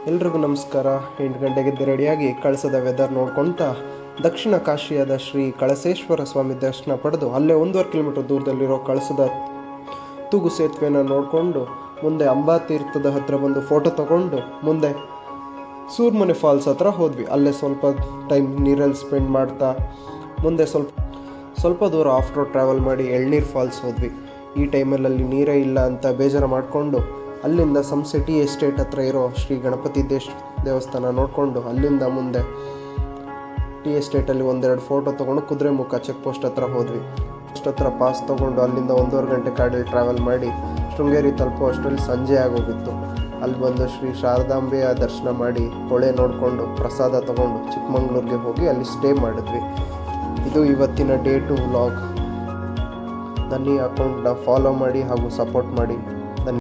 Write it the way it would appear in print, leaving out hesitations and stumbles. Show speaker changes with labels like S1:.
S1: ಎಲ್ರಿಗೂ ನಮಸ್ಕಾರ. 8 ಗಂಟೆಗೆದ್ದು ರೆಡಿಯಾಗಿ ಕಳಸದ ವೆದರ್ ನೋಡ್ಕೊತ ದಕ್ಷಿಣ ಕಾಶಿಯಾದ ಶ್ರೀ ಕಳಸೇಶ್ವರ ಸ್ವಾಮಿ ದರ್ಶನ ಪಡೆದು ಅಲ್ಲೇ 1.5 ಕಿಲೋಮೀಟರ್ ದೂರದಲ್ಲಿರೋ ಕಳಸದ ತೂಗು ಸೇತುವೆನ ನೋಡಿಕೊಂಡು ಮುಂದೆ ಅಂಬಾತೀರ್ಥದ ಹತ್ರ ಬಂದು ಫೋಟೋ ತಗೊಂಡು ಮುಂದೆ ಸೂರ್ಮನೆ ಫಾಲ್ಸ್ ಹತ್ರ ಹೋದ್ವಿ. ಅಲ್ಲೇ ಸ್ವಲ್ಪ ಟೈಮ್ ನೀರಲ್ಲಿ ಸ್ಪೆಂಡ್ ಮಾಡ್ತಾ ಮುಂದೆ ಸ್ವಲ್ಪ ದೂರ ಆಫ್ ರೋಡ್ ಟ್ರಾವೆಲ್ ಮಾಡಿ ಎಳ್ನೀರು ಫಾಲ್ಸ್ ಹೋದ್ವಿ. ಈ ಟೈಮಲ್ಲಿ ನೀರೇ ಇಲ್ಲ ಅಂತ ಬೇಜಾರು ಮಾಡಿಕೊಂಡು ಅಲ್ಲಿಂದ ಸಿಟಿ ಎಸ್ಟೇಟ್ ಹತ್ರ ಇರೋ ಶ್ರೀ ಗಣಪತಿ ದೇವಸ್ಥಾನ ನೋಡಿಕೊಂಡು ಅಲ್ಲಿಂದ ಮುಂದೆ ಟಿ ಎಸ್ಟೇಟಲ್ಲಿ ಒಂದೆರಡು ಫೋಟೋ ತೊಗೊಂಡು ಕುದುರೆಮುಖ ಚೆಕ್ ಪೋಸ್ಟ್ ಹತ್ರ ಹೋದ್ವಿ. ಹತ್ರ ಪಾಸ್ ತೊಗೊಂಡು ಅಲ್ಲಿಂದ 1.5 ಗಂಟೆ ಕಾಡಲ್ಲಿ ಟ್ರಾವೆಲ್ ಮಾಡಿ ಶೃಂಗೇರಿ ತಲುಪೋ ಅಷ್ಟರಲ್ಲಿ ಸಂಜೆ ಆಗೋಗಿತ್ತು. ಅಲ್ಲಿ ಬಂದು ಶ್ರೀ ಶಾರದಾಂಬೆಯ ದರ್ಶನ ಮಾಡಿ ಹೊಳೆ ನೋಡಿಕೊಂಡು ಪ್ರಸಾದ ತೊಗೊಂಡು ಚಿಕ್ಕಮಂಗ್ಳೂರಿಗೆ ಹೋಗಿ ಅಲ್ಲಿ ಸ್ಟೇ ಮಾಡಿದ್ವಿ. ಇದು ಇವತ್ತಿನ ಡೇ 2 ವ್ಲಾಗ್. ನನ್ನ ಈ ಅಕೌಂಟ್ನ ಫಾಲೋ ಮಾಡಿ ಹಾಗೂ ಸಪೋರ್ಟ್ ಮಾಡಿ.